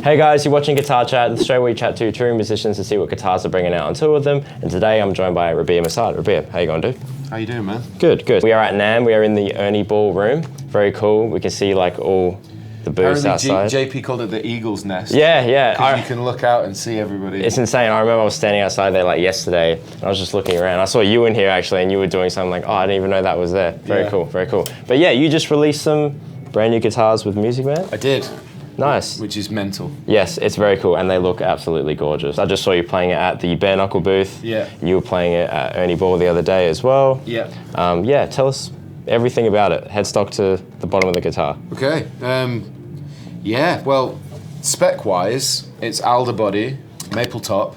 Hey guys, you're watching Guitar Chat, the show where we chat to touring musicians to see what guitars are bringing out on tour with them. And today I'm joined by RABEA MASSAAD. RABEA, how you going, dude? How you doing, man? Good, good. We are at NAMM. We are in the Ernie ballroom. Very cool. We can see like all the booths outside. JP called it the Eagle's Nest. Yeah, yeah. Because you can look out and see everybody. It's insane. I remember I was standing outside there like yesterday, and I was just looking around. I saw you in here actually, and you were doing something like, oh, I didn't even know that was there. Very cool, very cool. But yeah, you just released some brand new guitars with Music Man? I did. Nice. Which is mental. Yes, it's very cool, and they look absolutely gorgeous. I just saw you playing it at the Bare Knuckle booth. Yeah. You were playing it at Ernie Ball the other day as well. Yeah. Yeah, tell us everything about it. Headstock to the bottom of the guitar. Okay. Yeah, well, spec-wise, it's alder body, maple top,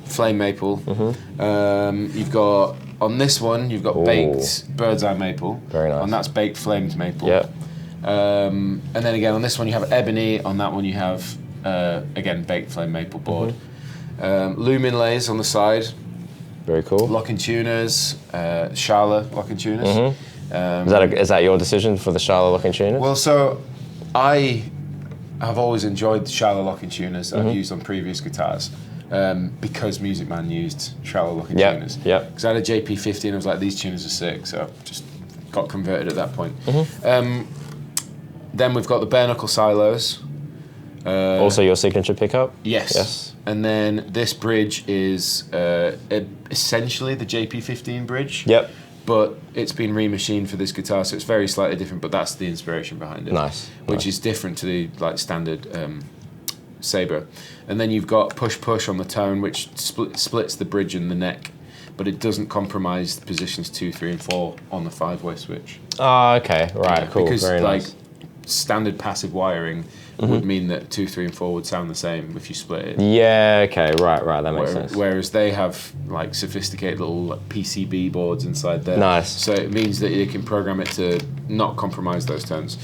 flame maple. Mm-hmm. You've got, on this one, you've got baked bird's eye maple. Very nice. And that's baked flamed maple. Yeah. And then again, on this one you have ebony, on that one you have, again, baked flame maple board. Mm-hmm. Loom inlays on the side. Very cool. Locking tuners, Schala locking tuners. Mm-hmm. Is that your decision for the Schala locking tuners? Well, so I have always enjoyed the Schala locking tuners that I've used on previous guitars. Because Music Man used Schala locking tuners. Yeah. Because I had a JP50 and I was like, these tuners are sick, so I just got converted at that point. Then we've got the bare knuckle silos. Also your signature pickup? Yes. Yes. And then this bridge is essentially the JP15 bridge. Yep. But it's been remachined for this guitar, so it's very slightly different, but that's the inspiration behind it. Nice. Which is different to the standard Sabre. And then you've got push-push on the tone, which splits the bridge and the neck, but it doesn't compromise positions 2, 3, and 4 on the 5-way switch. Oh, okay. Right, cool. Because very nice. Standard passive wiring would mean that 2, 3, and 4 would sound the same if you split it. Yeah, okay, right, that makes sense. Whereas they have like sophisticated little PCB boards inside there. Nice. So it means that you can program it to not compromise those tones.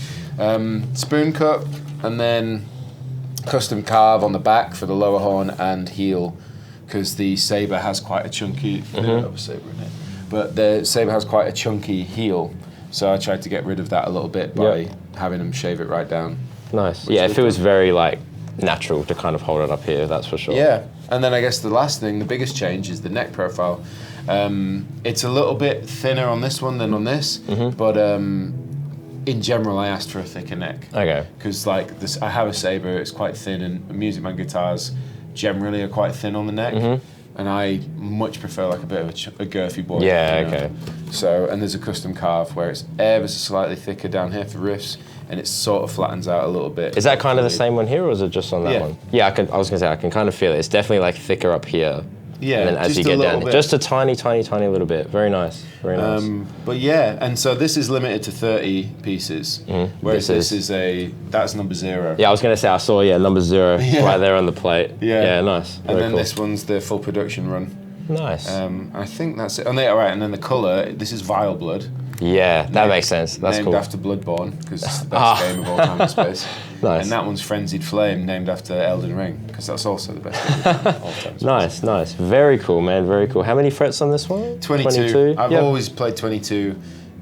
Spoon cup, and then custom carve on the back for the lower horn and heel, because the Sabre has quite a chunky, I don't have a Sabre in it, but the Sabre has quite a chunky heel. So I tried to get rid of that a little bit by having them shave it right down. Nice. Yeah, it feels very like natural to kind of hold it up here, that's for sure. Yeah, and then I guess the last thing, the biggest change is the neck profile. It's a little bit thinner on this one than on this, but in general I asked for a thicker neck. Okay. Because like this, I have a Sabre, it's quite thin, and Music Man guitars generally are quite thin on the neck. And I much prefer like a bit of a girthy board. Yeah, okay. So, and there's a custom carve where it's ever so slightly thicker down here for riffs, and it sort of flattens out a little bit. Is that kind of the same one here, or is it just on that one? Yeah, I was gonna say, I can kind of feel it. It's definitely like thicker up here. Yeah, and then as you get down, just a tiny little bit. Very nice, very nice. But yeah, and so this is limited to 30 pieces, whereas this is that's number 0. Yeah, I was gonna say, I saw number 0 right there on the plate. Yeah, nice. And then this one's the full production run. Nice. I think that's it. And and then the colour, this is Vile Blood. Yeah, that makes sense. That's named cool. Named after Bloodborne, because it's the best game of all time in space. Nice. And that one's Frenzied Flame, named after Elden Ring, because that's also the best game of all time in space. Nice. Very cool, man, very cool. How many frets on this one? 22. I've always played 22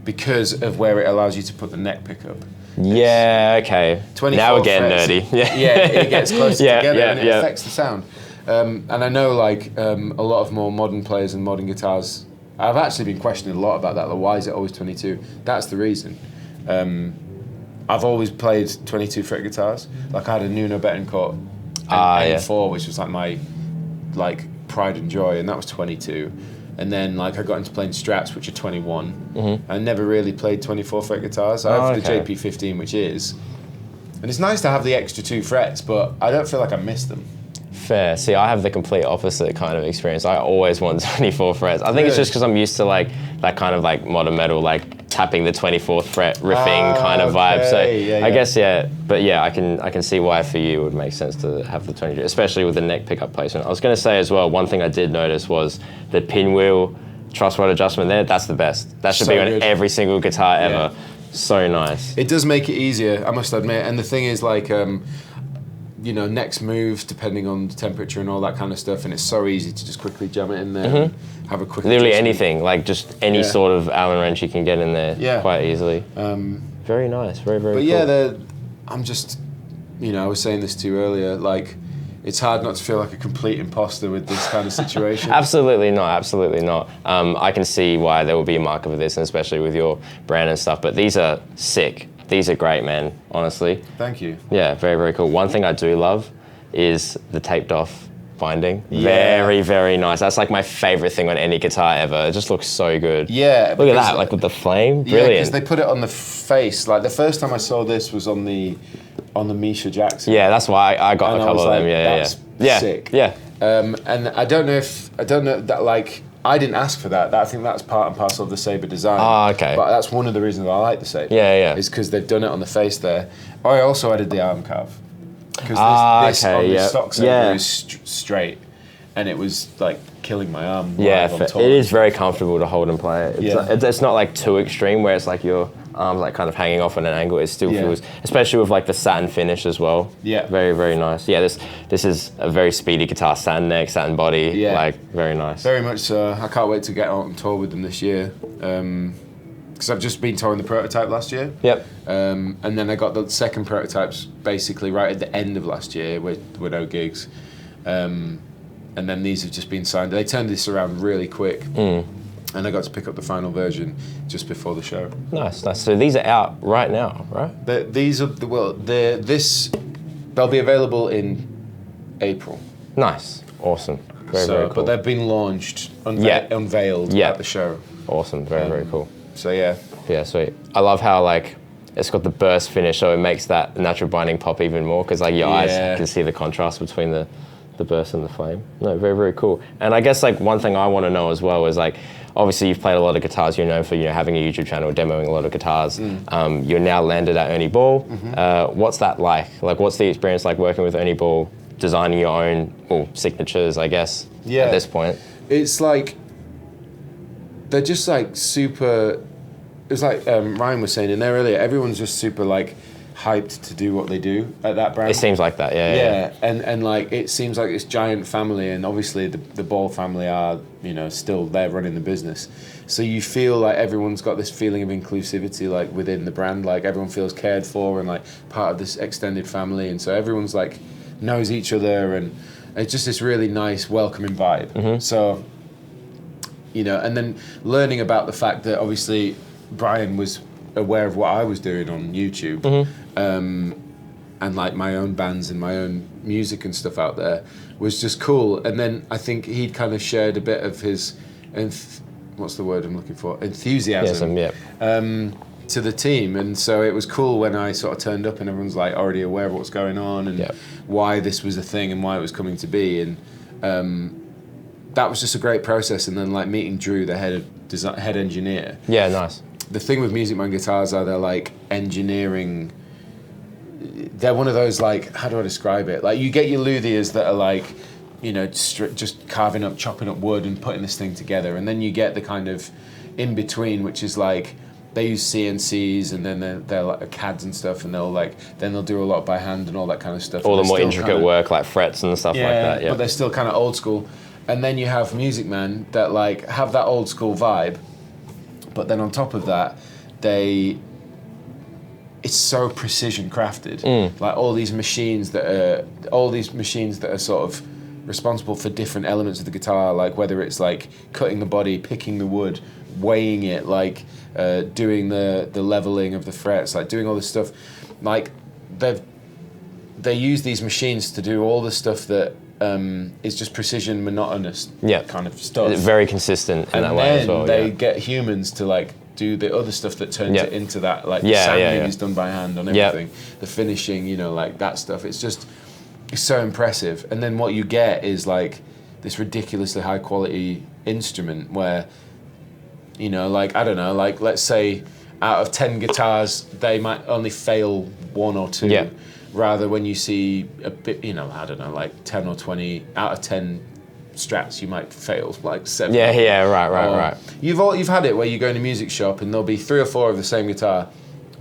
because of where it allows you to put the neck pickup. Yeah, okay. Now we're getting nerdy. Yeah, it gets closer together and it affects the sound. And I know like a lot of more modern players and modern guitars, I've actually been questioning a lot about that. Like, why is it always 22? That's the reason. I've always played 22 fret guitars. Like I had a Nuno Betancourt M4, which was like my pride and joy, and that was 22. And then like I got into playing Strats, which are 21. I never really played 24 fret guitars. I have the JP15, which is, and it's nice to have the extra 2 frets, but I don't feel like I miss them. Fair. See, I have the complete opposite kind of experience. I always want 24 frets. I think it's just because I'm used to like that kind of like modern metal, like tapping the 24th fret riffing kind of vibe. So I guess but yeah, I can see why for you it would make sense to have the 22, especially with the neck pickup placement. I was going to say as well, one thing I did notice was the pinwheel truss rod adjustment there. That's the best. That should be on every single guitar ever. So nice. It does make it easier, I must admit. And the thing is like, necks move depending on the temperature and all that kind of stuff, and it's so easy to just quickly jam it in there and have a quick literally adjustment. anything, like just any sort of Allen wrench you can get in there quite easily. Very nice, very cool. But yeah, I'm just you know, I was saying this to you earlier, like, it's hard not to feel like a complete imposter with this kind of situation. Absolutely not, absolutely not. I can see why there will be a market for this, and especially with your brand and stuff, but these are sick. These are great, man, honestly. Thank you. Yeah, very, very cool. One thing I do love is the taped off binding. Yeah. Very, very nice. That's like my favorite thing on any guitar ever. It just looks so good. Yeah. Look at that, like with the flame, brilliant. Yeah, because they put it on the face. Like the first time I saw this was on the Misha Jackson. Yeah, that's why I got and a couple of them. Yeah, sick. Yeah. And I don't know that, like, I didn't ask for that. I think that's part and parcel of the Sabre design. Ah, okay. But that's one of the reasons I like the Sabre. Yeah. Is because they've done it on the face there. I also added the arm carve. Because this on the stock Sabre is straight, and it was like killing my arm. Yeah, it is very comfortable to hold and play it. It's not like too extreme where it's like your arms like kind of hanging off at an angle. It still feels, especially with like the satin finish as well. Yeah, very, very nice. Yeah, this is a very speedy guitar, satin neck, satin body. Yeah, like very nice. Very much so. I can't wait to get out on tour with them this year. Because I've just been touring the prototype last year. Yep. And then I got the second prototypes basically right at the end of last year with no gigs. And then these have just been signed. They turned this around really quick. And I got to pick up the final version just before the show. Nice. So these are out right now, right? They'll be available in April. Nice. Awesome. Very cool. But they've been launched, unveiled at the show. Awesome. Very cool. So yeah. Yeah, sweet. I love how like it's got the burst finish, so it makes that natural binding pop even more because like your eyes can see the contrast between the burst and the flame. No, very, very cool. And I guess like one thing I want to know as well is like, obviously you've played a lot of guitars, you're known for having a YouTube channel, demoing a lot of guitars. You're now landed at Ernie Ball. What's that like? Like what's the experience like working with Ernie Ball, designing your own signatures, I guess, at this point? It's like, they're just like super, it's like Ryan was saying in there earlier, everyone's just super like hyped to do what they do at that brand. It seems like that, yeah. And like it seems like this giant family, and obviously the Ball family are still there running the business, so you feel like everyone's got this feeling of inclusivity like within the brand, like everyone feels cared for and like part of this extended family, and so everyone's like knows each other, and it's just this really nice welcoming vibe. So and then learning about the fact that obviously Brian was aware of what I was doing on YouTube, and like my own bands and my own music and stuff out there was just cool. And then I think he'd kind of shared a bit of his, what's the word I'm looking for? Enthusiasm to the team. And so it was cool when I sort of turned up and everyone's like already aware of what's going on and why this was a thing and why it was coming to be. And that was just a great process. And then like meeting Drew, the head engineer. Yeah, nice. The thing with Music Man guitars are they're like engineering. They're one of those like, how do I describe it? Like you get your luthiers that are like, just carving up, chopping up wood and putting this thing together, and then you get the kind of in between, which is like they use CNCs and then they're like CADs and stuff, and they'll do a lot by hand and all that kind of stuff. All the more intricate work like frets and stuff like that. Yeah, but they're still kind of old school. And then you have Music Man that like have that old school vibe. But then on top of that, it's so precision crafted. Like all these machines that are sort of responsible for different elements of the guitar, like whether it's like cutting the body, picking the wood, weighing it, like doing the leveling of the frets, like doing all this stuff. Like they use these machines to do all the stuff that is just precision, monotonous kind of stuff. It's very consistent in that way as well. And then they get humans to like do the other stuff that turns it into that, like the sanding is done by hand on everything, the finishing, like that stuff. It's so impressive. And then what you get is like this ridiculously high quality instrument where, like, I don't know, like let's say out of 10 guitars, they might only fail 1 or 2. Yeah. Rather, when you see a bit, I don't know, like 10 or 20 out of 10 Strats, you might fail like 7. Right. You've had it where you go in a music shop and there'll be 3 or 4 of the same guitar,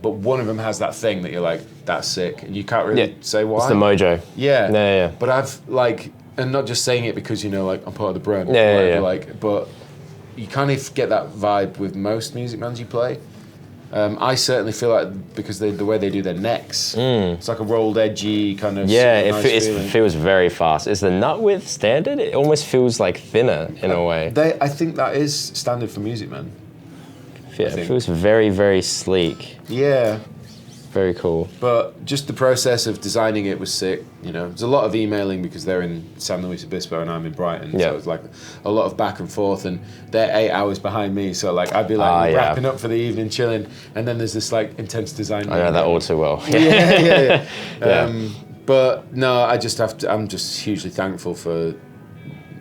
but one of them has that thing that you're like, that's sick, and you can't really say why. It's the mojo. Yeah. But I've like, and not just saying it because like I'm part of the brand. Like, but you kind of get that vibe with most Music Mans you play. I certainly feel like because the way they do their necks, it's like a rolled, edgy kind of. Yeah, it feels very fast. Is the nut width standard? It almost feels like thinner in a way. I think that is standard for Music Man. Yeah, it feels very, very sleek. Yeah. Very cool. But just the process of designing it was sick. You know, there's a lot of emailing because they're in San Luis Obispo and I'm in Brighton. So it's like a lot of back and forth, and they're 8 hours behind me. So like I'd be like wrapping up for the evening, chilling, and then there's this like intense design. I know that all too well. Yeah. But no, I'm just hugely thankful for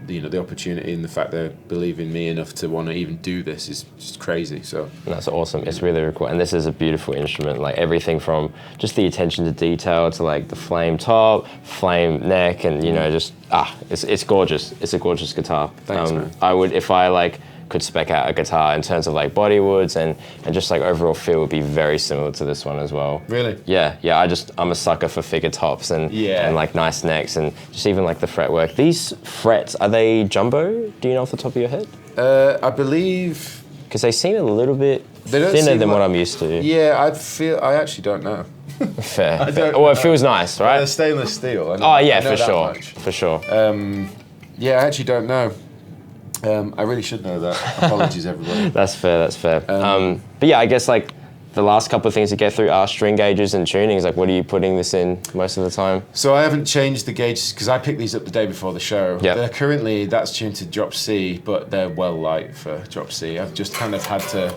the opportunity, and the fact they believe in me enough to want to even do this is just crazy. So that's awesome. It's really, really cool, and this is a beautiful instrument. Like everything from just the attention to detail to like the flame top, flame neck, and it's gorgeous. It's a gorgeous guitar. Thanks, man. I would, if I like could spec out a guitar in terms of like body woods and just like overall feel, would be very similar to this one as well. Really? Yeah. I'm a sucker for figure tops and like nice necks and just even like the fretwork. These frets, are they jumbo? Do you know off the top of your head? I believe, because they seem a little bit thinner than what I'm used to. Yeah, I actually don't know. Fair. Well, it feels nice, right? They're stainless steel. For sure. Yeah, I actually don't know. I really should know that. Apologies, everybody. That's fair. But yeah, I guess like the last couple of things to get through are string gauges and tunings. Like, what are you putting this in most of the time? So I haven't changed the gauges because I picked these up the day before the show. Yep. They're currently, that's tuned to drop C, but they're well light for drop C. I've just kind of had to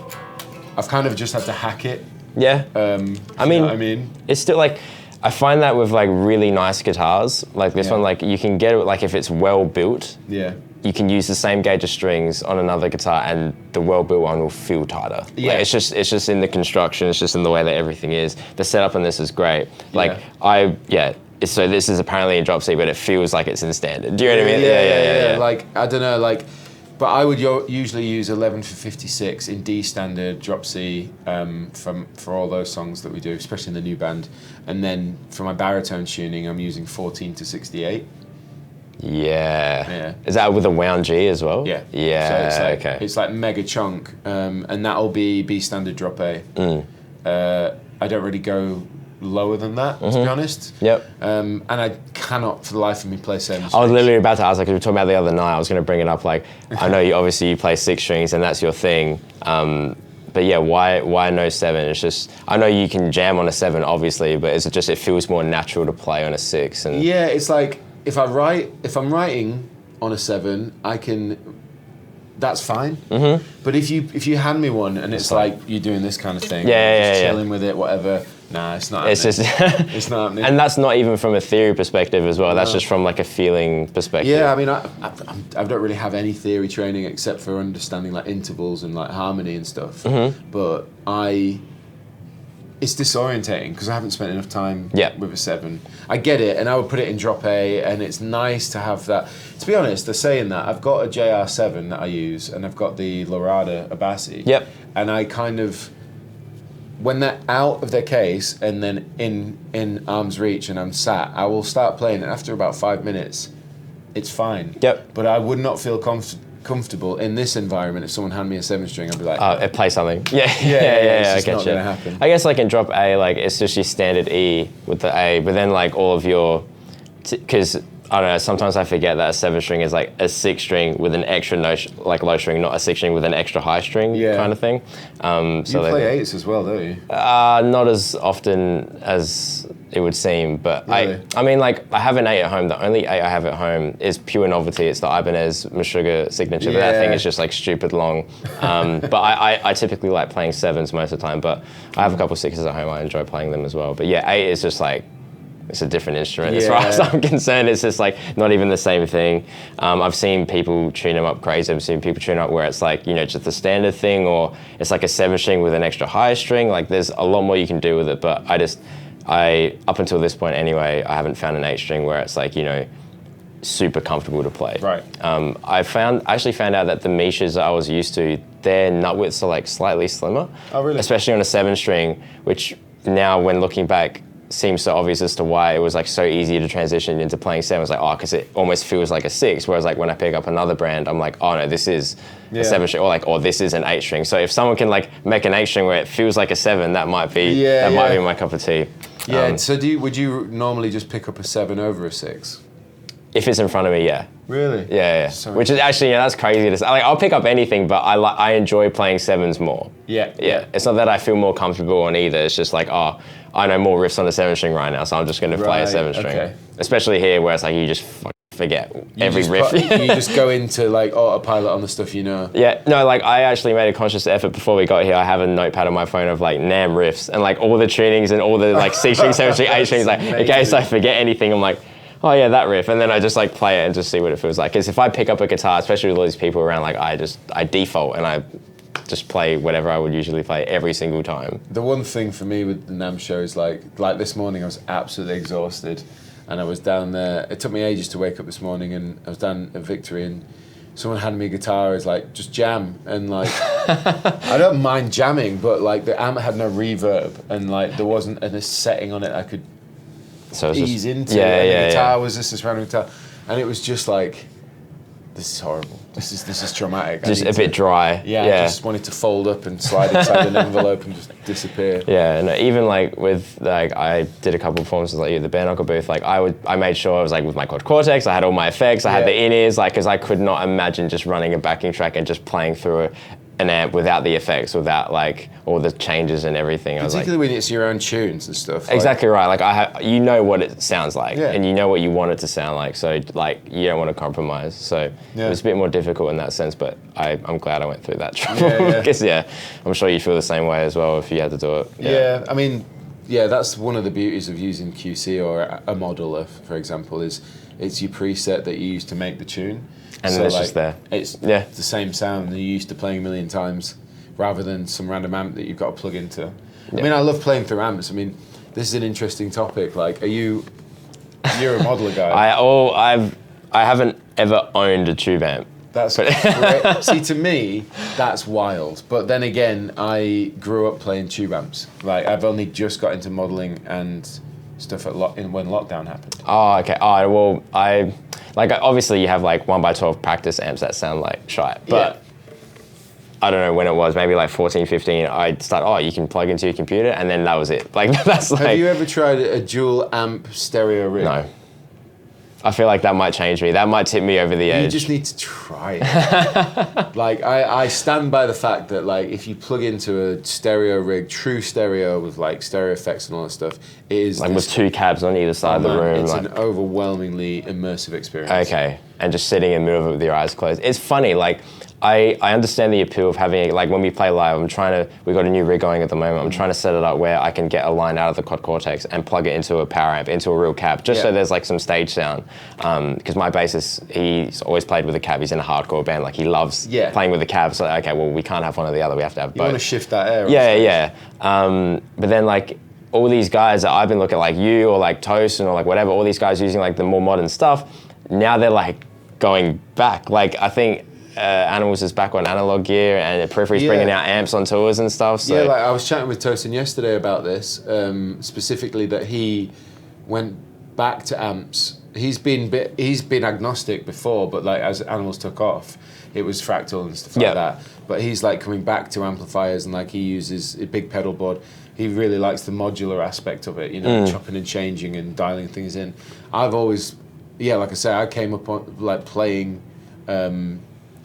hack it. Yeah. I mean, it's still like, I find that with like really nice guitars, like this one, like you can get it, like if it's well built. Yeah. You can use the same gauge of strings on another guitar, and the well-built one will feel tighter. Yeah, like, it's just in the construction. It's just in the way that everything is. The setup on this is great. Like so this is apparently in drop C, but it feels like it's in standard. Do you know what I mean? Yeah. Like I don't know, like, but I would usually use 11 for 56 in D standard, drop C, for all those songs that we do, especially in the new band, and then for my baritone tuning, I'm using 14 to 68. Yeah. Is that with a wound G as well? Yeah. Yeah. So it's like mega chunk, and that'll be B standard drop A. I don't really go lower than that, to be honest. Yep. And I cannot for the life of me play 7 strings. I was literally about to ask, like, we were talking about the other night, I was going to bring it up, like, I know you play 6 strings and that's your thing. But yeah, why no 7? It's just, I know you can jam on a 7, obviously, but it feels more natural to play on a 6. And yeah, it's like, if I'm writing on a 7, I can. That's fine. But if you hand me one and it's like you're doing this kind of thing, just chilling with it, whatever. Nah, it's not. It's just it's not happening. And that's not even from a theory perspective as well. That's just from like a feeling perspective. Yeah, I mean, I don't really have any theory training except for understanding like intervals and like harmony and stuff. But it's disorientating because I haven't spent enough time with a 7. I get it, and I would put it in drop A, and it's nice to have that. To be honest, they're saying that. I've got a JR7 that I use, and I've got the Lorada ABEA. Yep. And I kind of, when they're out of their case and then in arm's reach and I'm sat, I will start playing it. After about 5 minutes, it's fine. Yep. But I would not feel comfortable in this environment. If someone handed me a 7 string, I'd be like, play something. Yeah, I get not you. gonna happen. I guess like in drop A, like it's just your standard E with the A, but then like all of your, because I don't know, sometimes I forget that a 7 string is like a 6 string with an extra low string, not a 6 string with an extra high string kind of thing. You play 8s as well, don't you? Not as often as it would seem, but really? I mean, like, I have an 8 at home. The only 8 I have at home is pure novelty. It's the Ibanez Meshuggah signature, but that thing is just like stupid long. But I typically like playing 7s most of the time, but I have a couple 6s at home. I enjoy playing them as well. But yeah, 8 is just like, it's a different instrument as far as I'm concerned. It's just like not even the same thing. I've seen people tune them up crazy. I've seen people tune up where it's like, just the standard thing, or it's like a 7 string with an extra high string. Like there's a lot more you can do with it, but up until this point anyway, I haven't found an 8 string where it's like, super comfortable to play. Right. I actually found out that the Mishas that I was used to, their nut widths are like slightly slimmer. Oh, really? Especially on a 7 string, which now when looking back, seems so obvious as to why it was like so easy to transition into playing 7. It's like, oh, because it almost feels like a 6. Whereas like when I pick up another brand, I'm like, oh no, this is a 7 string, or like, or this is an 8 string. So if someone can like make an 8 string where it feels like a 7, that might be might be my cup of tea. Yeah. So would you normally just pick up a 7 over a 6? If it's in front of me, yeah. Really? Yeah. Which is actually, that's crazy to say. Like, I'll pick up anything, but I enjoy playing 7s more. Yeah. It's not that I feel more comfortable on either. It's just like, oh, I know more riffs on the 7 string right now, so I'm just going to play a 7 string. Okay. Especially here, where it's like you just forget every riff. You just go into like autopilot on the stuff you know. Yeah, no, like I actually made a conscious effort before we got here. I have a notepad on my phone of like NAMM riffs and like all the tunings and all the like 6 string, 7 string, 8 strings. Like in case I forget anything, I'm like, oh yeah, that riff, and then I just like play it and just see what it feels like. Because if I pick up a guitar, especially with all these people around, like I default and I just play whatever I would usually play every single time. The one thing for me with the NAMM show is like this morning I was absolutely exhausted, and I was down there. It took me ages to wake up this morning, and I was down at Victory, and someone handed me a guitar. It's like, just jam, and like I don't mind jamming, but like the amp had no reverb, and like there wasn't a setting on it I could ease into. The guitar was just this random guitar, and it was just like, this is horrible. This is traumatic. Just a bit dry. I just wanted to fold up and slide inside an envelope and just disappear. Yeah, and even like with like I did a couple of performances like at the bare knuckle booth. Like I made sure I was like with my Quad Cortex. I had all my effects. I had the in-ears, like, because I could not imagine just running a backing track and just playing through an amp without the effects, without like all the changes and everything. Particularly when it's your own tunes and stuff. Exactly right. Like you know what it sounds like, and you know what you want it to sound like. So like you don't want to compromise. So it was a bit more difficult in that sense. But I'm glad I went through that trouble. Because I'm sure you feel the same way as well if you had to do it. Yeah, I mean, that's one of the beauties of using QC or a modeler, for example, is it's your preset that you use to make the tune. And then it's just there. It's the same sound that you're used to playing a million times, rather than some random amp that you've got to plug into. I mean, I love playing through amps. I mean, this is an interesting topic. Like, you're a modeler guy. I haven't ever owned a tube amp. That's great. See, to me, that's wild. But then again, I grew up playing tube amps. Like, I've only just got into modeling and stuff when lockdown happened. Oh, okay. Oh, well, like obviously you have like 1x12 practice amps that sound like shite, but I don't know when it was, maybe like 14, 15, I started, you can plug into your computer, and then that was it. Like that's like. Have you ever tried a dual amp stereo rig? No. I feel like that might change me. That might tip me over the edge. You just need to try it. Like, I stand by the fact that, like, if you plug into a stereo rig, true stereo with, like, stereo effects and all that stuff, it is... Like, with 2 cabs on either side of the room. It's an overwhelmingly immersive experience. Okay. And just sitting in the middle of it with your eyes closed. It's funny, like... I understand the appeal of having it, like when we play live, we've got a new rig going at the moment, I'm trying to set it up where I can get a line out of the Quad Cortex and plug it into a power amp, into a real cab, just so there's like some stage sound. Because my bassist, he's always played with a cab, he's in a hardcore band, like he loves playing with a cab, so okay, well we can't have one or the other, we have to have both. You want to shift that air. Yeah. But then like, all these guys that I've been looking at, like you or like Toast or like whatever, all these guys using like the more modern stuff, now they're like going back. Like I think Animals is back on analog gear, and Periphery's bringing out amps on tours and stuff. So. Yeah, like I was chatting with Tosin yesterday about this, specifically that he went back to amps. He's been agnostic before, but like as Animals took off, it was fractal and stuff like that. But he's like coming back to amplifiers, and like he uses a big pedal board. He really likes the modular aspect of it, you know, chopping and changing and dialing things in. I've always, like I say, I came up on like playing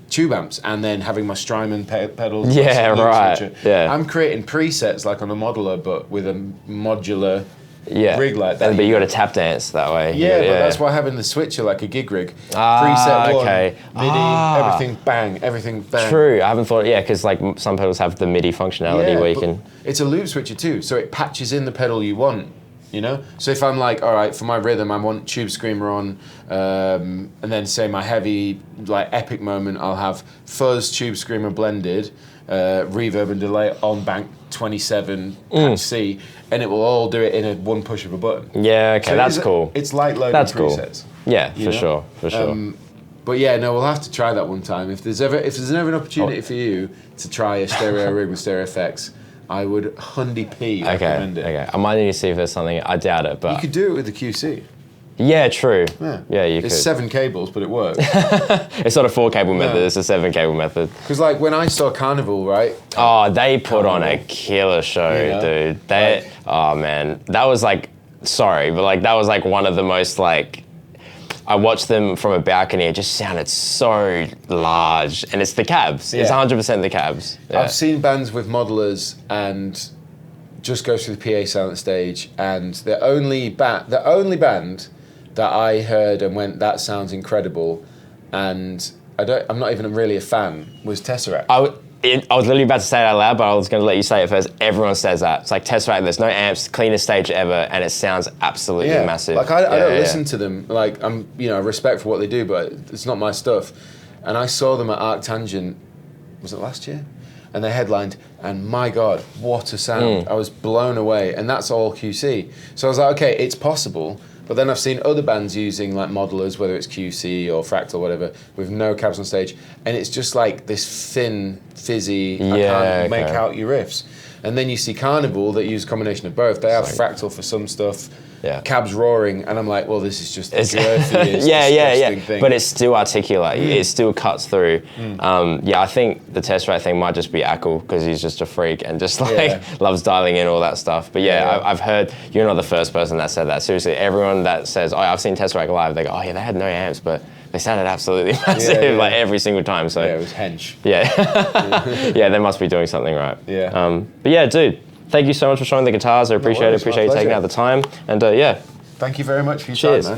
tube amps and then having my Strymon pedals. Yeah, right. Yeah. I'm creating presets like on a modeler, but with a modular rig like that. But you got to tap dance that way. Yeah, but that's why having the switcher like a gig rig. Preset one, MIDI, everything bang. True, I haven't thought, because like some pedals have the MIDI functionality where you can... It's a loop switcher too, so it patches in the pedal you want. You know, so if I'm like, all right, for my rhythm, I want Tube Screamer on, and then say my heavy, like epic moment, I'll have fuzz, Tube Screamer blended, reverb and delay on bank 27, patch C, and it will all do it in a one push of a button. Yeah, okay, so that's cool. It's light loading presets. Cool. Yeah, for sure. But we'll have to try that one time. If there's ever an opportunity for you to try a stereo rig with stereo effects, I would 100p recommend it. Okay, I might need to see if there's something. I doubt it, but you could do it with the QC. Yeah, true. Yeah, you could. It's 7 cables, but it works. It's not a 4 cable method, it's a 7 cable method. Because like when I saw Carnival, right? Oh, they put on a killer show, dude. Oh man, that was like, sorry, but like that was like one of the most like, I watched them from a balcony, it just sounded so large. And it's the cabs, it's 100% the cabs. Yeah. I've seen bands with modelers and just go through the PA silent stage, and the only band that I heard and went, that sounds incredible, and I'm not even really a fan, was Tesseract. I was literally about to say it out loud, but I was going to let you say it first. Everyone says that. It's like Tesseract, there's no amps, cleanest stage ever, and it sounds absolutely massive. Like I don't listen to them. Like I'm, respect for what they do, but it's not my stuff. And I saw them at Arctangent, was it last year? And they headlined, and my God, what a sound. I was blown away, and that's all QC. So I was like, okay, it's possible. But then I've seen other bands using like modelers, whether it's QC or Fractal or whatever, with no cabs on stage, and it's just like this thin, fizzy, I can't make out your riffs. And then you see Carnival that use a combination of both. They have Fractal for some stuff, cabs roaring, and I'm like, well, this is just the girthiest, disgusting thing. But it's still articulate. It still cuts through. I think the Tesseract thing might just be Ackle, because he's just a freak and just like loves dialing in all that stuff. But I've heard, you're not the first person that said that. Seriously, everyone that says, oh, I've seen Tesseract live, they go, oh yeah, they had no amps, but they sounded absolutely massive, like every single time. So it was hench. Yeah, they must be doing something right. Yeah. But yeah, dude, thank you so much for showing the guitars. I appreciate it. Appreciate you taking out the time. And thank you very much for your time, man.